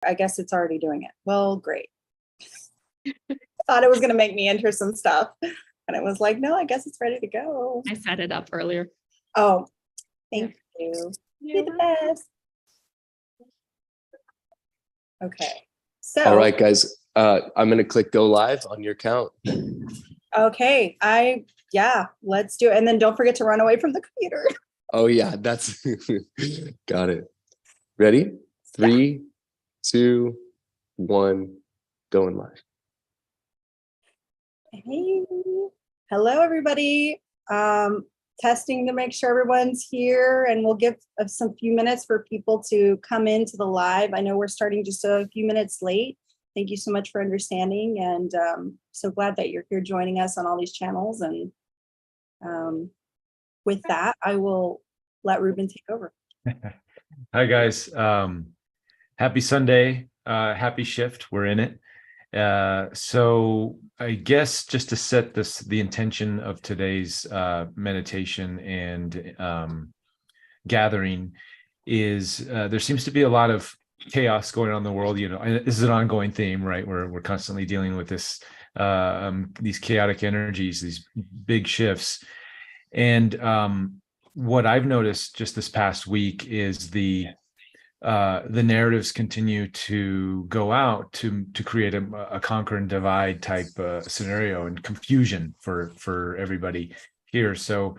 I guess it's already doing it. Well, great. Thought it was going to make me enter some stuff. And it was like, no, I guess it's ready to go. I set it up earlier. Oh, thank you. You're the best. Okay. So. All right, guys. I'm going to click go live on your count. Okay. Yeah, let's do it. And then don't forget to run away from the computer. Oh, yeah, that's got it. Ready? 3, 2, 1, going live. Hey, hello, everybody. Testing to make sure everyone's here, and we'll give some few minutes for people to come into the live. I know we're starting just a few minutes late. Thank you so much for understanding, and so glad that you're here joining us on all these channels. And with that, I will let Ruben take over. Hi, guys. Happy Sunday. Happy shift. We're in it. So I guess just to set the intention of today's meditation and gathering is there seems to be a lot of chaos going on in the world. You know, and this is an ongoing theme, right? We're constantly dealing with this these chaotic energies, these big shifts. And what I've noticed just this past week is the narratives continue to go out to create a conquer and divide type scenario and confusion for everybody here. So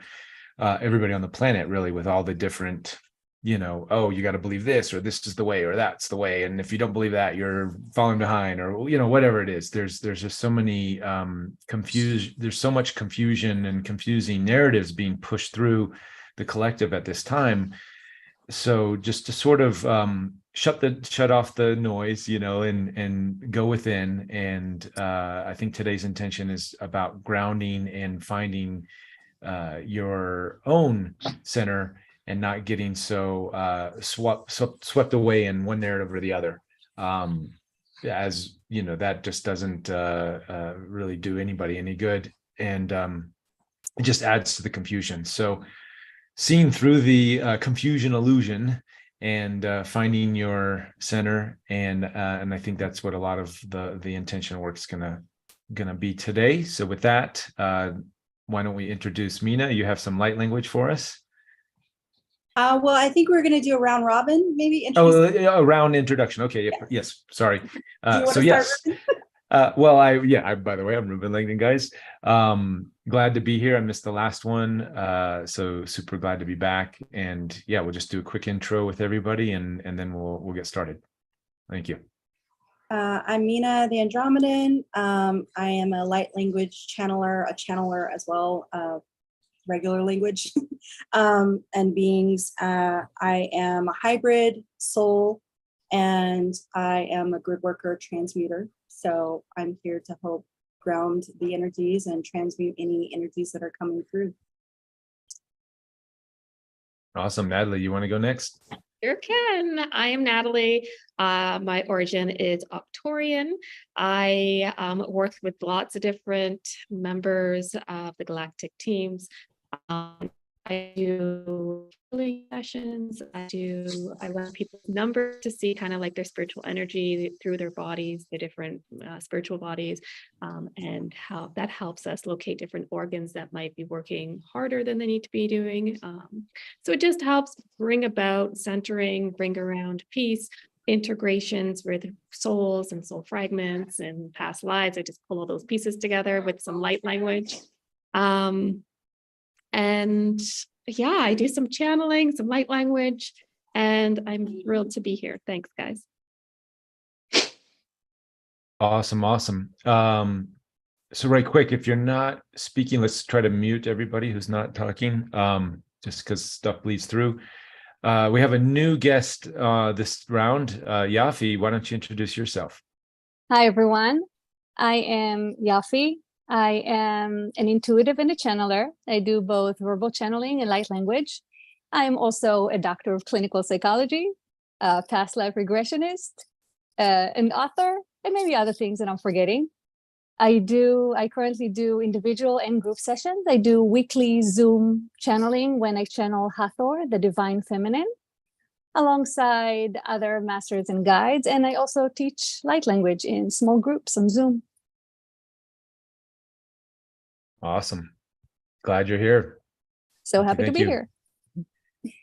everybody on the planet, really, with all the different, you know, oh, you got to believe this, or this is the way, or that's the way, and if you don't believe that, you're falling behind, or, you know, whatever it is. There's just so many there's so much confusion and confusing narratives being pushed through the collective at this time. So just to sort of shut off the noise, you know, and go within. And I think today's intention is about grounding and finding your own center and not getting so swept away in one narrative or the other. As you know, that just doesn't really do anybody any good, and it just adds to the confusion. So seeing through the confusion illusion and finding your center, and I think that's what a lot of the intention work is gonna be today. So with that, why don't we introduce Mina? You have some light language for us. Well, I think we're going to do a round robin, maybe. A round introduction. Okay. Yeah. Yes. Sorry. So yes. Well, by the way, I'm Ruben Langdon, guys. Glad to be here. I missed the last one. So super glad to be back. And yeah, we'll just do a quick intro with everybody, and then we'll get started. Thank you. I'm Mina, the Andromedan. I am a light language channeler, a channeler as well, regular language and beings. I am a hybrid soul, and I am a gridworker transmuter. So I'm here to help ground the energies and transmute any energies that are coming through. Awesome. Natalie, you want to go next? Sure can. I am Natalie. My origin is Octorian. I work with lots of different members of the galactic teams. I do healing sessions. I run people's numbers to see kind of like their spiritual energy through their bodies, the different spiritual bodies, and how that helps us locate different organs that might be working harder than they need to be doing. So it just helps bring about centering, bring around peace, integrations with souls and soul fragments and past lives. I just pull all those pieces together with some light language. And yeah, I do some channeling, some light language, and I'm thrilled to be here. Thanks, guys. Awesome. So right quick, if you're not speaking, let's try to mute everybody who's not talking, just because stuff bleeds through. We have a new guest this round. Yafi, why don't you introduce yourself? Hi, everyone. I am Yafi. I am an intuitive and a channeler. I do both verbal channeling and light language. I am also a doctor of clinical psychology, a past life regressionist, an author, and maybe other things that I'm forgetting. I currently do individual and group sessions. I do weekly Zoom channeling when I channel Hathor, the divine feminine. alongside other masters and guides. And I also teach light language in small groups on Zoom. Awesome. Glad you're here. So happy to Thank be you. here.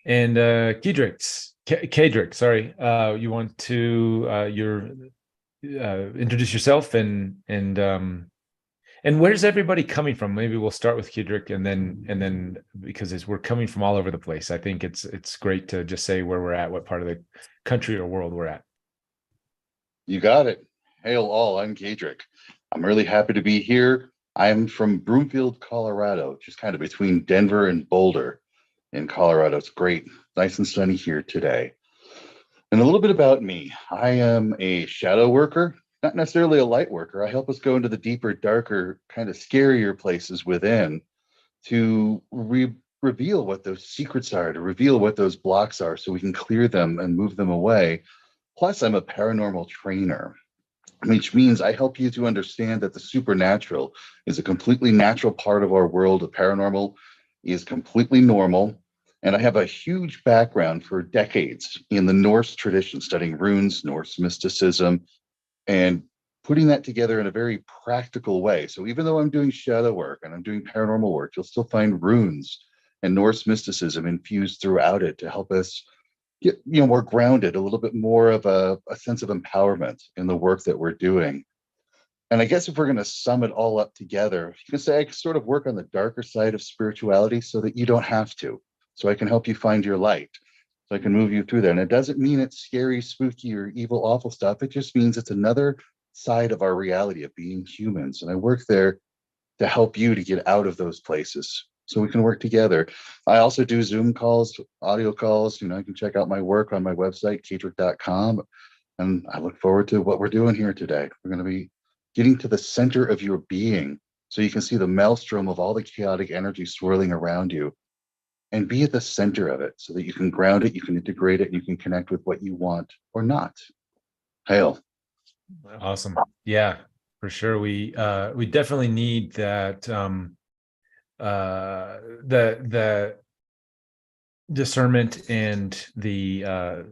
And Kedrick, sorry. You want to introduce yourself and where's everybody coming from? Maybe we'll start with Kedrick and then because we're coming from all over the place. I think it's great to just say where we're at, what part of the country or world we're at. You got it. Hail all, I'm Kedrick. I'm really happy to be here. I'm from Broomfield, Colorado, just kind of between Denver and Boulder in Colorado. It's great, nice and sunny here today. And a little bit about me. I am a shadow worker, not necessarily a light worker. I help us go into the deeper, darker, kind of scarier places within to reveal what those secrets are, to reveal what those blocks are so we can clear them and move them away. Plus, I'm a paranormal trainer, which means I help you to understand that the supernatural is a completely natural part of our world. The paranormal is completely normal. And I have a huge background for decades in the Norse tradition, studying runes, Norse mysticism, and putting that together in a very practical way. So even though I'm doing shadow work and I'm doing paranormal work, you'll still find runes and Norse mysticism infused throughout it to help us get more grounded, a little bit more of a sense of empowerment in the work that we're doing. And I guess if we're going to sum it all up together, you can say I sort of work on the darker side of spirituality so that you don't have to. So I can help you find your light. So I can move you through there. And it doesn't mean it's scary, spooky, or evil, awful stuff. It just means it's another side of our reality of being humans. And I work there to help you to get out of those places so we can work together. I also do Zoom calls, audio calls. You can check out my work on my website, QHHT.com. And I look forward to what we're doing here today. We're going to be getting to the center of your being so you can see the maelstrom of all the chaotic energy swirling around you and be at the center of it so that you can ground it, you can integrate it, and you can connect with what you want or not. Hail. Awesome. Yeah, for sure. We definitely need that the discernment and the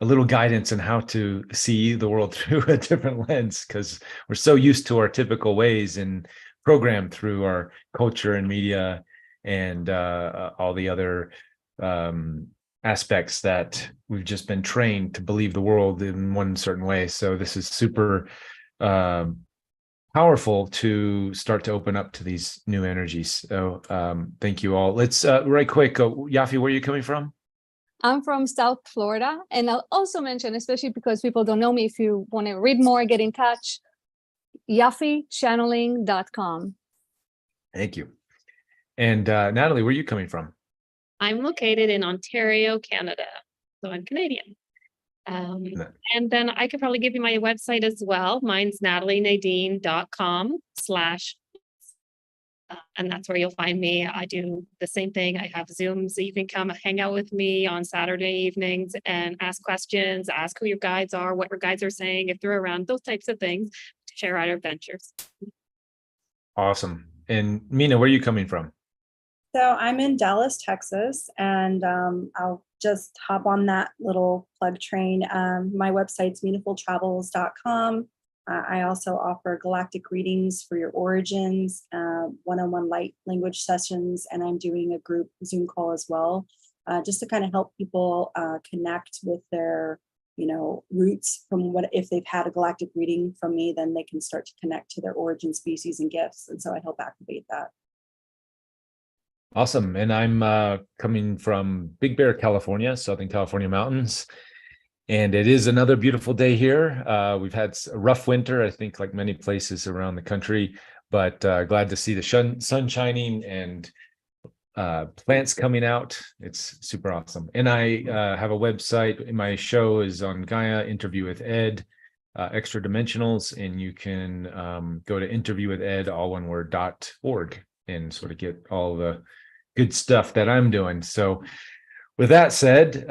a little guidance on how to see the world through a different lens, because we're so used to our typical ways and programmed through our culture and media and all the other aspects that we've just been trained to believe the world in one certain way. So this is super powerful to start to open up to these new energies. So thank you all. Let's right quick, Yafi, where are you coming from? I'm from South Florida. And I'll also mention, especially because people don't know me, if you want to read more, get in touch, YafiChanneling.com. Thank you. And Natalie, where are you coming from? I'm located in Ontario, Canada. So I'm Canadian. And then I could probably give you my website as well. Mine's natalienadine.com/ and that's where you'll find me. I do the same thing. I have Zooms, so you can come hang out with me on Saturday evenings and ask questions, ask who your guides are, what your guides are saying, if they're around, those types of things, to share our adventures. Awesome. And Mina, where are you coming from? So I'm in Dallas, Texas, and I'll just hop on that little plug train. My website's meaningfultravels.com. I also offer galactic readings for your origins, one-on-one light language sessions, and I'm doing a group Zoom call as well, just to kind of help people connect with their, roots from what, if they've had a galactic reading from me, then they can start to connect to their origin species and gifts. And so I help activate that. Awesome. And I'm coming from Big Bear, California, Southern California mountains. And it is another beautiful day here. We've had a rough winter, I think, like many places around the country, but glad to see the sun shining and plants coming out. It's super awesome. And I have a website. My show is on Gaia, Interview with Ed, Extra Dimensionals, and you can go to interviewwithed, all one word, .org, and sort of get all the good stuff that I'm doing. So with that said,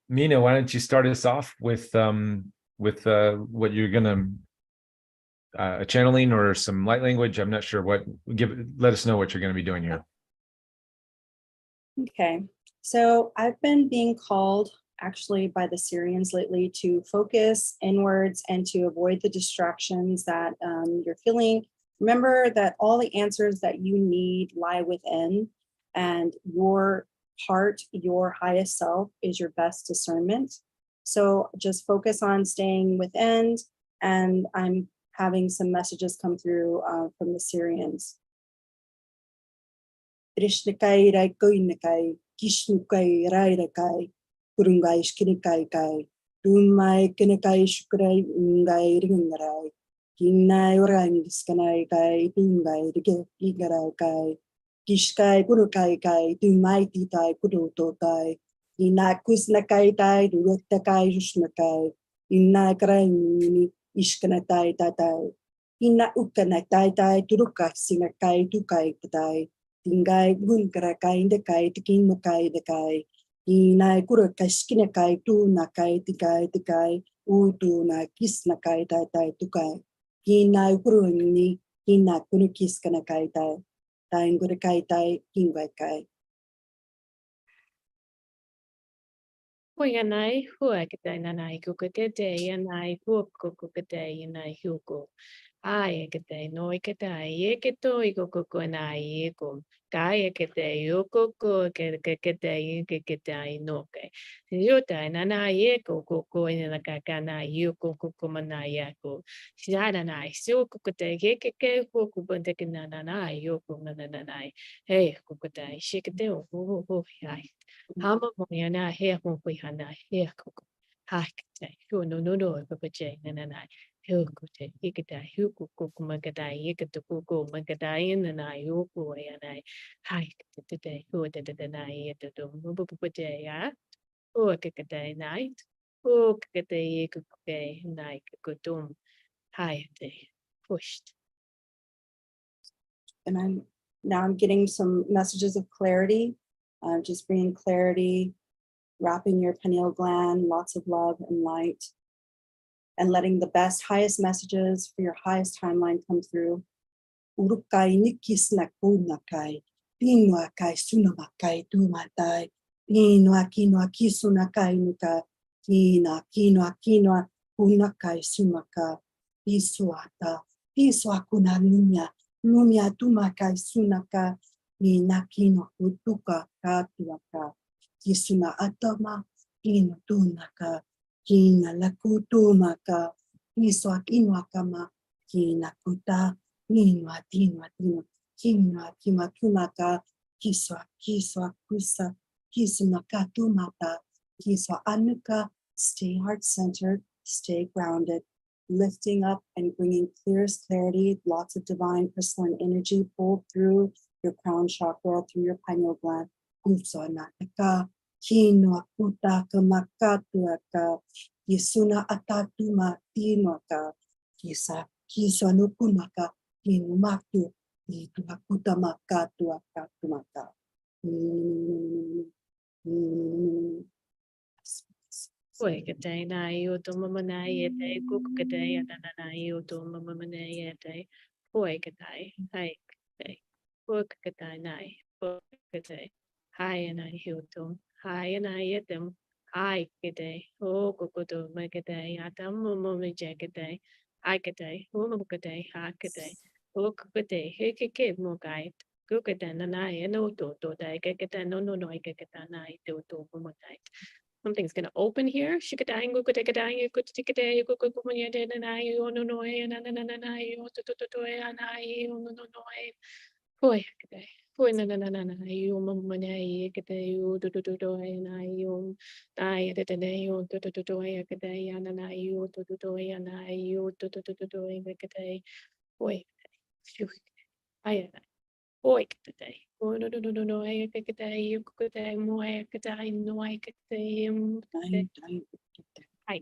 Mina, why don't you start us off with what you're gonna channeling or some light language? I'm not sure what. Let us know what you're going to be doing here. Okay, So I've been being called actually by the Syrians lately to focus inwards and to avoid the distractions that you're feeling. Remember that all the answers that you need lie within, and your heart, your highest self, is your best discernment. So just focus on staying within, and I'm having some messages come through from the Syrians. Rishnikai Raikoinakai, Kishnukai Rairakai, Kurungai Shkinikai Kai, Dunmai Kinakai Shukrai Ungai Ringarai, Kinai Orangiskanai Kai, Dungai Rigarai Kai, Kishkai Kurukai Kai, Dunmai Titai Kuruto Tai, Inakusnakai Tai, Durutakai Jushnakai, Inakrai Ishkanatai Tatai, Ina Ukanatai Tai, Turukai Sinakai, Tukai Tatai. Tingai gun karakai dekai tikin makai dekai inai kurakai skinakai tu nakai tikai utu na kis nakai tai tukai inai kuruni ina kunukis kanakai tai ngurakai tai kingai kai. Huyanai, huakadai nanai kukakadai, anai huakukadai, anai huko. Ai kadai noi kadai eketo ikoko nai eko Gaia kadai okoko kadai kadai noke. Yota nana eko koko ina kakana yoko koko manayako. Shana nai so kadai keke koko bandekana nana yoko nananai. Hey kokadai shikade ho hai. Hama moyana he ho hana he koko. Hai kadai no papache nananai. Hilkute, Ikata, Huku, Magadai, Ikatuku, Magadai, and I, Yoku, and I hike today, who did the night at the Mubupajaya, or Kikaday night, or Kikaday, Kukai, night, Kutum, high day, pushed. And I'm getting some messages of clarity, just bringing clarity, wrapping your pineal gland, lots of love and light, and letting the best, highest messages for your highest timeline come through. Urukai nikisnak unakai, pinuakai sunamakai tumatai, pinuakinoa kisunakai nuka, kinoa unakai sumaka, pisuakuna numia tumakai sunaka, minakino utuka katuaka, kisuna atama, pino tunaka, Kina lakutumaka, Iswak inwakama, Kina kuta, Ninwa, Kinwa, Kimakumaka, Kiswa, Kusa, Kisumakatumata, Kiswa Anuka, stay heart-centered, stay grounded, lifting up and bringing clearest clarity, lots of divine crystalline energy pulled through your crown chakra, through your pineal gland, Kusa Nataka, Kinoa kutaka makatuaka, Kisuna atatuma tinuaka, Kisa nukunaka, Kinumatu, Kituakuta makatuaka tumaka. Wait, na you to mamanae, cook a day, and then you to mamanae, wake a day, hike day, work a day, night, work a day, high and I hilton, high and I eat them, high a day, oh, cocoto, make a day, atam, mummy jack a day, hike a day, woman a day, hack a day, work a day, hake a kid more guide. Cook it and I know to die, get it, no, I get it, and I do to woman night. Something's gonna open here. Shikadang, go take a dang, you could take a day, you could go when you did, and I, you no, and I, you to, and I, you no, boy, boy, no, you mamma, get you do, and I, you die at the day, you do, a day, and I, you do, and I, you do, a day, boy, I. Boy, today. Oh, no, I get a day, you could day, more, I could die, no, I could say, I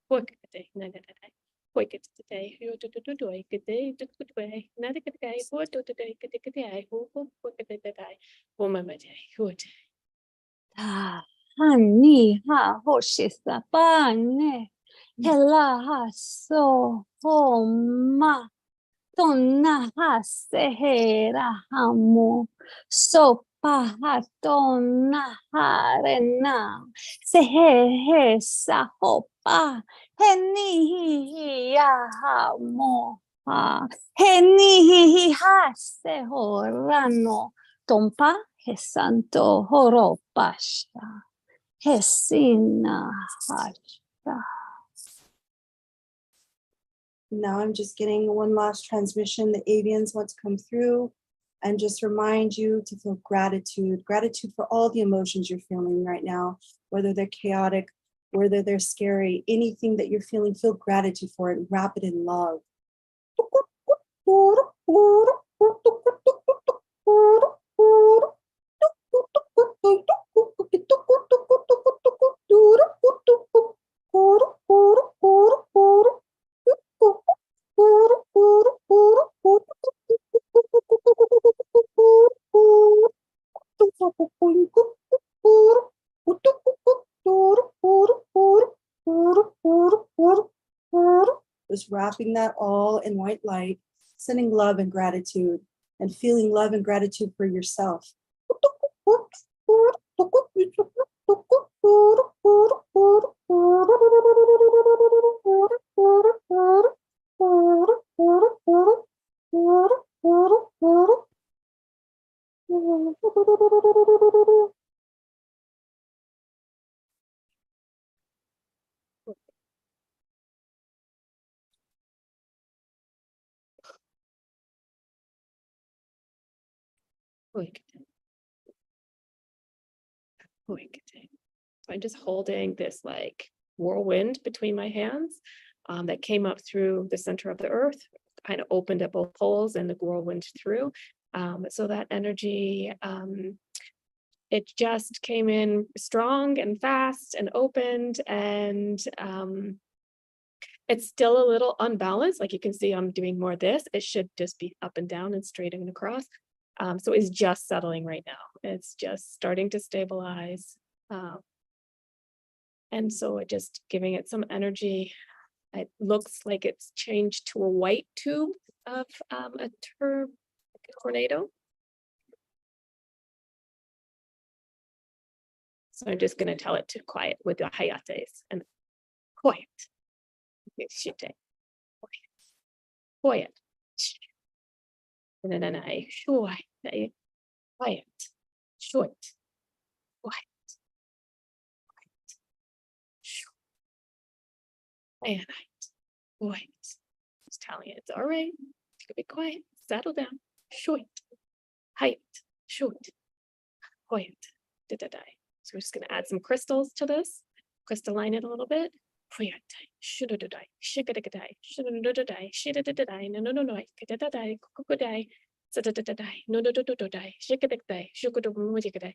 work a day, none of that. Work it today, you do, I could day, to good way, not a good guy, what do today, get a day, who work at the day, woman, my day, good. Hani ha hoshisa pane, hela ha so homa. Tonna ha sehera hamo so pahatona harena sehe sahopa heni yahamoha heni hasehorano tompa hesanto horopasha hesina hasha. Now I'm just getting one last transmission. The avians want to come through and just remind you to feel gratitude. Gratitude for all the emotions you're feeling right now, whether they're chaotic, whether they're scary, anything that you're feeling, feel gratitude for it. Wrap it in love. Just wrapping that all in white light, sending love and gratitude, and feeling love and gratitude for yourself. So I'm just holding this like whirlwind between my hands that came up through the center of the earth, kind of opened at both poles and the whirlwind through. So that energy, it just came in strong and fast and opened, and it's still a little unbalanced. Like you can see I'm doing more of this. It should just be up and down and straight and across. So it's just settling right now. It's just starting to stabilize. And so it just giving it some energy. It looks like it's changed to a white tube of a tornado. So I'm just going to tell it to quiet with the hayates and quiet. Quiet. And then I quiet. Short. Quiet. And quiet. Just telling it it's all right. It's gonna be quiet. Settle down. Short. Height. Short. Quiet. Da-da-da. So we're just gonna add some crystals to this. Crystalline it a little bit. Quiet. Shudadadai. Shikadakadai. Shudadadadai. Shidadadadai. No. Kadadadai. Kukudai. Sadadadadai. No. Shikadakadai. Shukudumudikadai.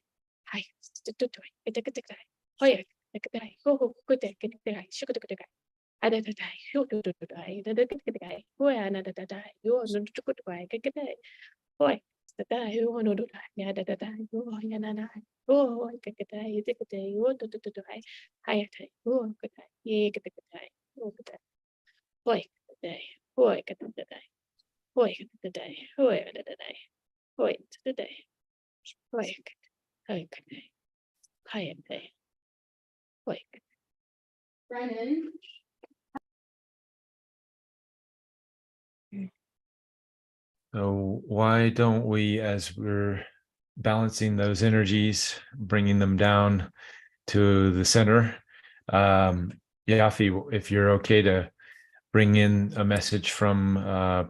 Hi. Stutudoi. Idakadakadai. Hoya. Kadai. Ho. Kudakadai. Shukadakadai. Adadadai. Shudududai. Dadakadai. Hoya. Nadadadai. Yo. Nuntukudai. Kadai. Hoy. Dadai. Yo. Nududai. Yadadadai. Yo. Yananai. Oh, kadai. Idakadai. Yo. Dudududai. Hayatai. Oh, kadai. Ye. Kadakadai. Oh, kadai. Hoy. Kadai. Hoy. Kadakadai. Hoy. Kadai. Hoy. Kadakadai. Hoy. Kadai. Hoy. Kadai. Hayatai. Hoy. Brennan. So why don't we, as we're balancing those energies, bringing them down to the center, Yafi, if you're okay to bring in a message from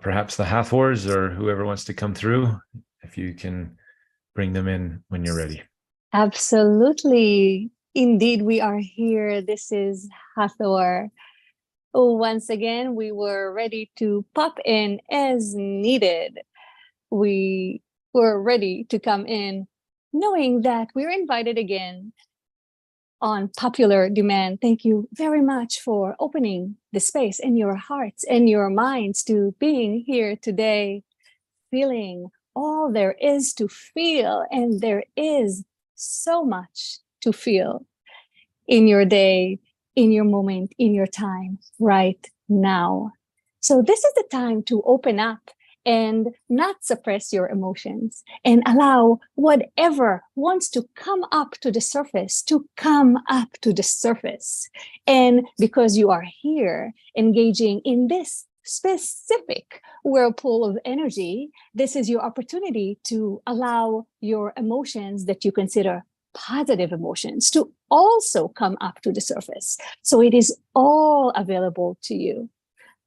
perhaps the Hathors or whoever wants to come through, if you can bring them in when you're ready. Absolutely. Indeed, we are here. This is Hathor. Once again, we were ready to pop in as needed. We were ready to come in knowing that we're invited again on popular demand. Thank you very much for opening the space in your hearts and your minds to being here today, feeling all there is to feel. And there is so much to feel in your day, in your moment, in your time right now. So this is the time to open up and not suppress your emotions, and allow whatever wants to come up to the surface to come up to the surface. And because you are here engaging in this specific whirlpool of energy, this is your opportunity to allow your emotions that you consider positive emotions to also come up to the surface. So it is all available to you.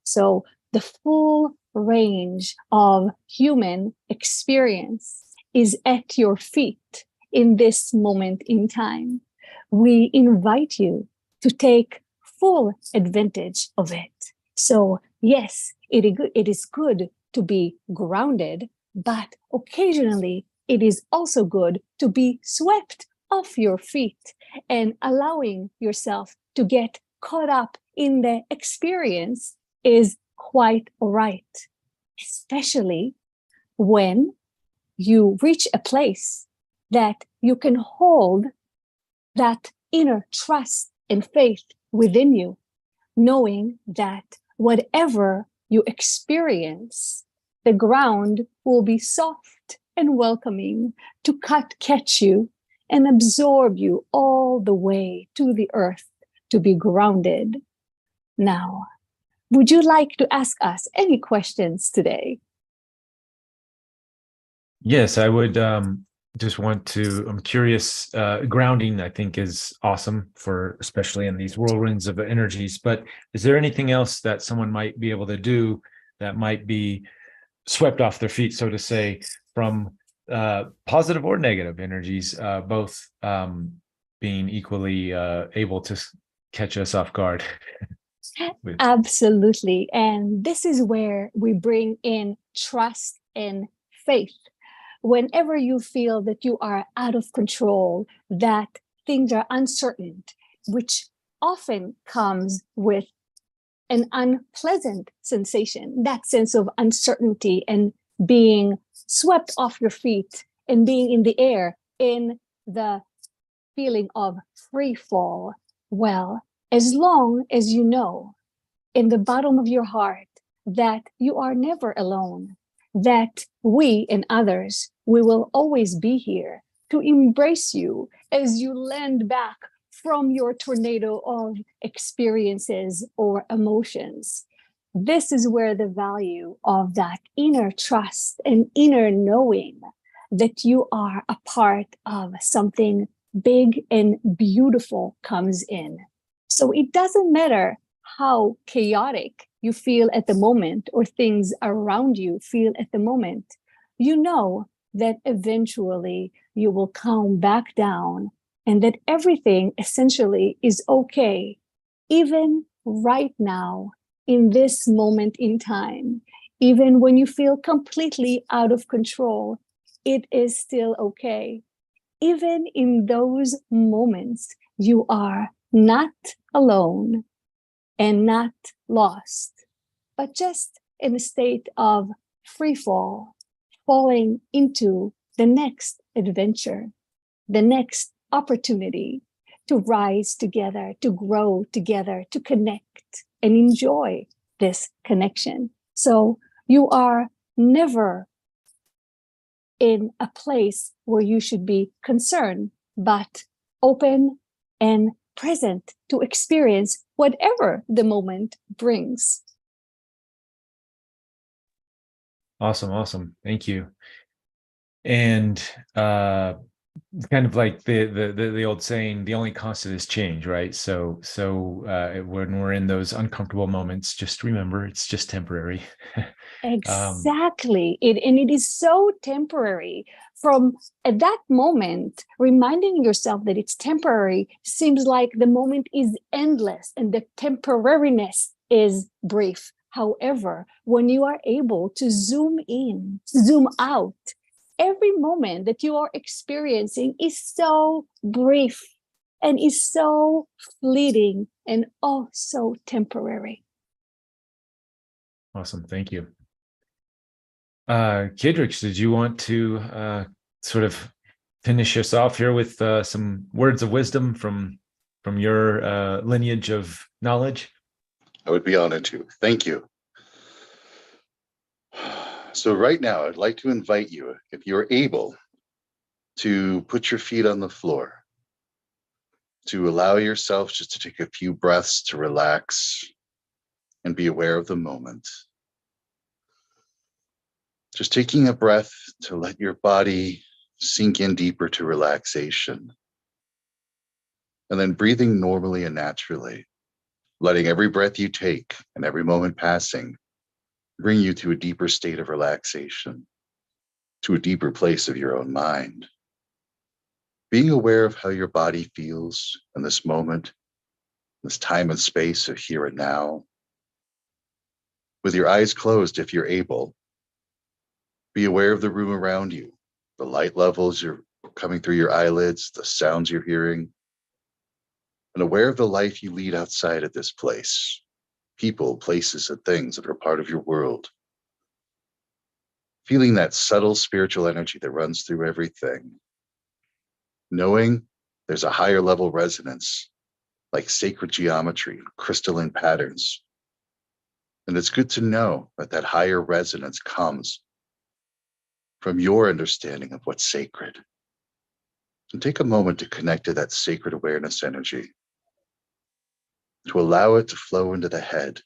So the full range of human experience is at your feet in this moment in time. We invite you to take full advantage of it. So yes, it is good to be grounded, but occasionally it is also good to be swept off your feet and allowing yourself to get caught up in the experience is quite all right, especially when you reach a place that you can hold that inner trust and faith within you, knowing that whatever you experience, the ground will be soft and welcoming to catch you and absorb you all the way to the earth to be grounded. Now, would you like to ask us any questions today? Yes, I would just want to, I'm curious, grounding I think is awesome for, especially in these whirlwinds of energies, but is there anything else that someone might be able to do that might be swept off their feet, so to say, from positive or negative energies, both being equally able to catch us off guard? Absolutely. And this is where we bring in trust and faith. Whenever you feel that you are out of control, that things are uncertain, which often comes with an unpleasant sensation, that sense of uncertainty and being swept off your feet and being in the air in the feeling of free fall. Well, as long as you know in the bottom of your heart that you are never alone, that we and others, we will always be here to embrace you as you land back from your tornado of experiences or emotions. This is where the value of that inner trust and inner knowing that you are a part of something big and beautiful comes in. So it doesn't matter how chaotic you feel at the moment or things around you feel at the moment. You know that eventually you will calm back down and that everything essentially is okay, even right now, in this moment in time. Even when you feel completely out of control, it is still okay. Even in those moments, you are not alone and not lost, but just in a state of free fall, falling into the next adventure, the next opportunity to rise together, to grow together, to connect and enjoy this connection. So you are never in a place where you should be concerned, but open and present to experience whatever the moment brings. Awesome. Thank you. And kind of like the old saying, the only constant is change, right? So when we're in those uncomfortable moments, just remember it's just temporary. Exactly. It is so temporary. From at that moment, reminding yourself that it's temporary seems like the moment is endless and the temporariness is brief. However, when you are able to zoom in, zoom out, every moment that you are experiencing is so brief and is so fleeting and oh so temporary. Awesome. Thank you. Kidrix, did you want to sort of finish us off here with some words of wisdom from your lineage of knowledge? I would be honored to. Thank you. So right now, I'd like to invite you, if you're able, to put your feet on the floor, to allow yourself just to take a few breaths to relax and be aware of the moment. Just taking a breath to let your body sink in deeper to relaxation. And then breathing normally and naturally, letting every breath you take and every moment passing bring you to a deeper state of relaxation, to a deeper place of your own mind. Being aware of how your body feels in this moment, this time and space of here and now. With your eyes closed, if you're able, be aware of the room around you, the light levels you're coming through your eyelids, the sounds you're hearing, and aware of the life you lead outside of this place, people, places, and things that are part of your world. Feeling that subtle spiritual energy that runs through everything. Knowing there's a higher level resonance, like sacred geometry, crystalline patterns. And it's good to know that that higher resonance comes from your understanding of what's sacred. And take a moment to connect to that sacred awareness energy, to allow it to flow into the head,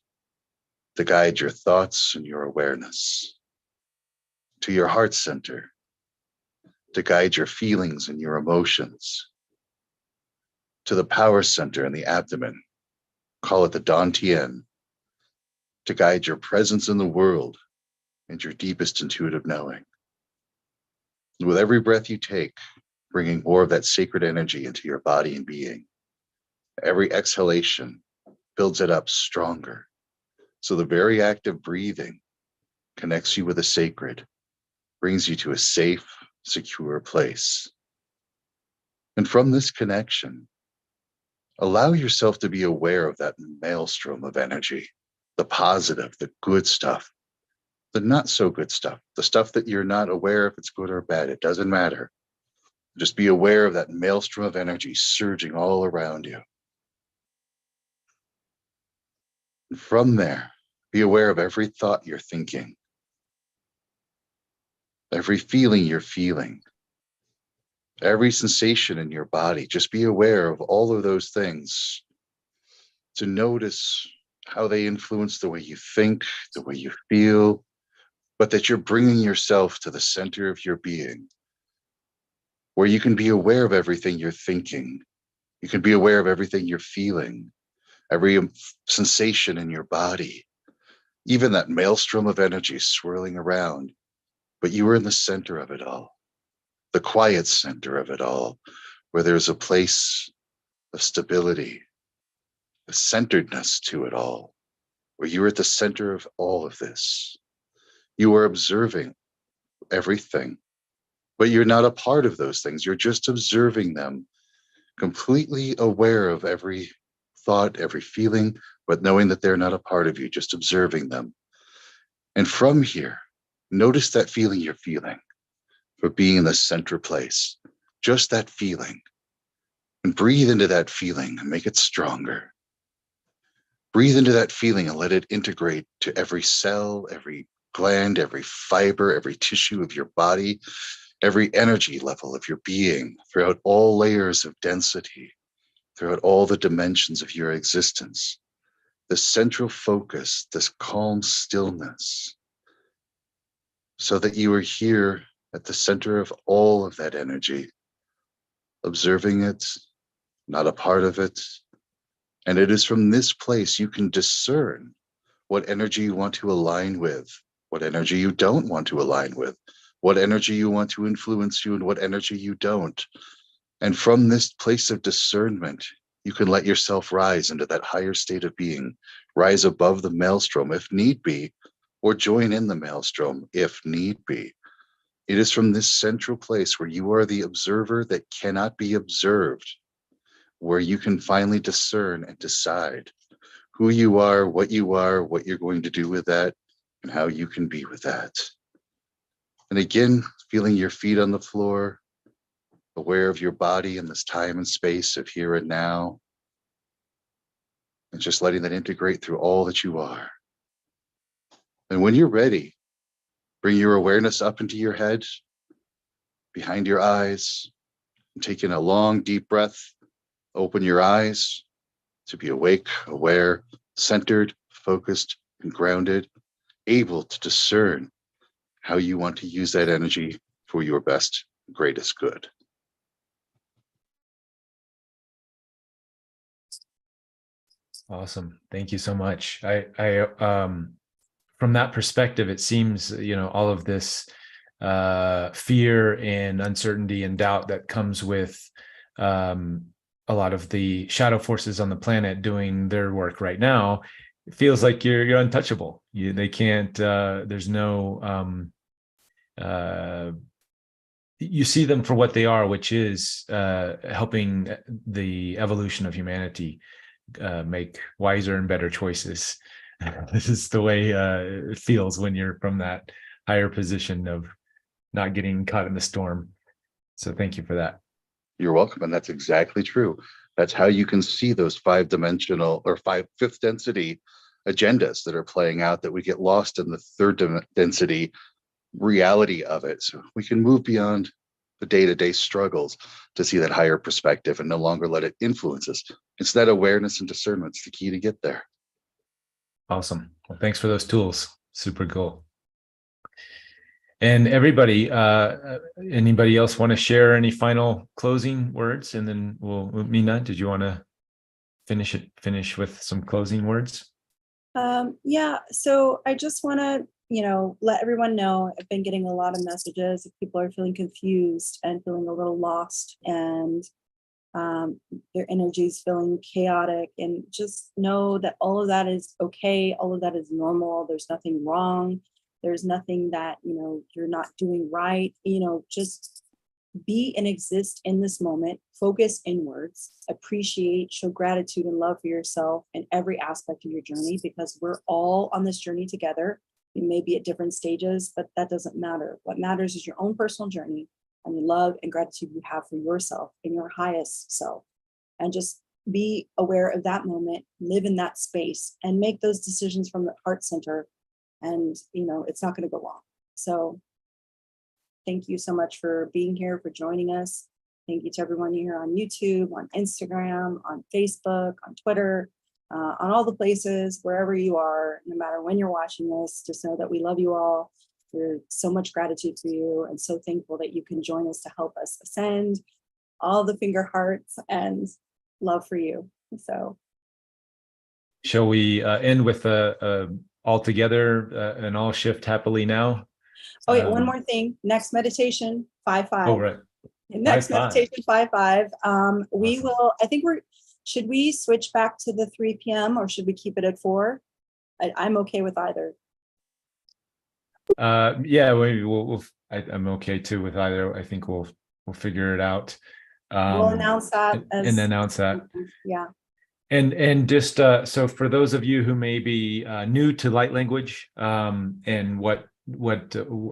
to guide your thoughts and your awareness, to your heart center, to guide your feelings and your emotions, to the power center in the abdomen, call it the Dantian, to guide your presence in the world and your deepest intuitive knowing. And with every breath you take, bringing more of that sacred energy into your body and being. Every exhalation builds it up stronger. So the very act of breathing connects you with the sacred, brings you to a safe, secure place. And from this connection, allow yourself to be aware of that maelstrom of energy, the positive, the good stuff, the not so good stuff, the stuff that you're not aware if it's good or bad, it doesn't matter. Just be aware of that maelstrom of energy surging all around you. And from there, be aware of every thought you're thinking, every feeling you're feeling, every sensation in your body. Just be aware of all of those things to notice how they influence the way you think, the way you feel, but that you're bringing yourself to the center of your being, where you can be aware of everything you're thinking. You can be aware of everything you're feeling, every sensation in your body, even that maelstrom of energy swirling around, but you are in the center of it all, the quiet center of it all, where there's a place of stability, a centeredness to it all, where you're at the center of all of this. You are observing everything, but you're not a part of those things. You're just observing them, completely aware of every thought, every feeling, but knowing that they're not a part of you, just observing them. And from here, notice that feeling you're feeling for being in the center place, just that feeling, and breathe into that feeling and make it stronger. Breathe into that feeling and let it integrate to every cell, every gland, every fiber, every tissue of your body, every energy level of your being, throughout all layers of density, throughout all the dimensions of your existence. This central focus, this calm stillness, so that you are here at the center of all of that energy, observing it, not a part of it. And it is from this place you can discern what energy you want to align with, what energy you don't want to align with, what energy you want to influence you and what energy you don't. And from this place of discernment, you can let yourself rise into that higher state of being, rise above the maelstrom if need be, or join in the maelstrom if need be. It is from this central place where you are the observer that cannot be observed, where you can finally discern and decide who you are, what you're going to do with that, and how you can be with that. And again, feeling your feet on the floor, aware of your body in this time and space of here and now, and just letting that integrate through all that you are. And when you're ready, Bring your awareness up into your head, behind your eyes, and take in a long, deep breath. Open your eyes to be awake, aware, centered, focused, and grounded, able to discern how you want to use that energy for your best, greatest good. Awesome. Thank you so much. I from that perspective, it seems, all of this fear and uncertainty and doubt that comes with a lot of the shadow forces on the planet doing their work right now. It feels like you're untouchable. They can't, there's no, you see them for what they are, which is helping the evolution of humanity make wiser and better choices. This is the way it feels when you're from that higher position of not getting caught in the storm. So thank you for that. You're welcome. And that's exactly true. That's how you can see those 5-dimensional or fifth density agendas that are playing out, that we get lost in the third density reality of it. So we can move beyond the day-to-day struggles to see that higher perspective and no longer let it influence us. It's that awareness and discernment's the key to get there. Awesome. Well, thanks for those tools. Super cool. And everybody, anybody else want to share any final closing words? And then Mina, did you want to finish with some closing words? Yeah, so I just want to, let everyone know I've been getting a lot of messages if people are feeling confused and feeling a little lost, and their energy is feeling chaotic, and just know that all of that is okay. All of that is normal. There's nothing wrong. There's nothing that, you're not doing right. Just be and exist in this moment, focus inwards, appreciate, show gratitude and love for yourself in every aspect of your journey, because we're all on this journey together. We may be at different stages, but that doesn't matter. What matters is your own personal journey and the love and gratitude you have for yourself and your highest self. And just be aware of that moment, live in that space, and make those decisions from the heart center. And, it's not going to go wrong. So thank you so much for being here, for joining us. Thank you to everyone here on YouTube, on Instagram, on Facebook, on Twitter, on all the places, wherever you are, no matter when you're watching this. Just know that we love you all. We're so much gratitude for you, and so thankful that you can join us to help us ascend. All the finger hearts and love for you. So shall we end with all together and all shift happily now? Oh, wait, one more thing. Next meditation, 5-5. Oh, right. Next 5-5. meditation, 5-5. We will, I think should we switch back to the 3 p.m. or should we keep it at 4? I'm okay with either. Yeah, I'm okay too with either. I think we'll figure it out. We'll announce that. And announce that. Yeah. And just so for those of you who may be new to light language, and what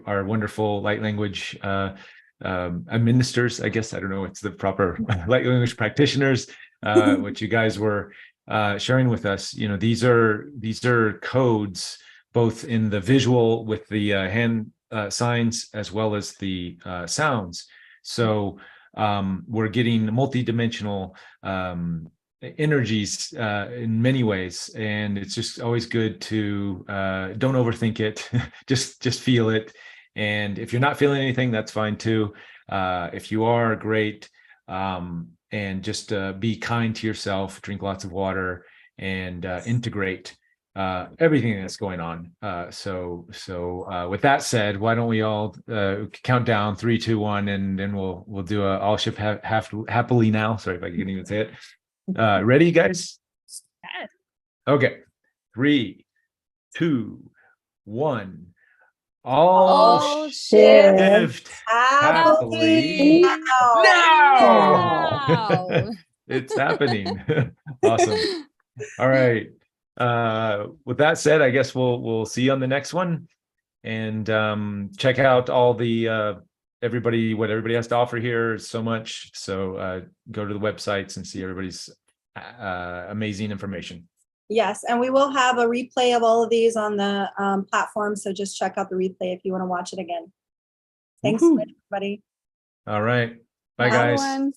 our wonderful light language administers, I guess, I don't know, it's the proper light language practitioners, what you guys were sharing with us. These are codes, both in the visual with the hand signs as well as the sounds. So we're getting multidimensional energies in many ways, and it's just always good to don't overthink it. just feel it, and if you're not feeling anything, that's fine too. If you are, great. And just be kind to yourself, drink lots of water, and integrate everything that's going on. So with that said, why don't we all count down 3, 2, 1, and then we'll do a all shift happily now. Sorry if I can't even say it. Ready, guys? Yes. Okay. 3, 2, 1. All shift happily now. Wow. It's happening. Awesome. All right. With that said, I guess we'll see you on the next one, and check out all the what everybody has to offer here is so much. So go to the websites and see everybody's amazing information. Yes, and we will have a replay of all of these on the platform. So just check out the replay if you want to watch it again. Thanks, Woohoo. everybody. All right. Bye, Bye, guys. everyone.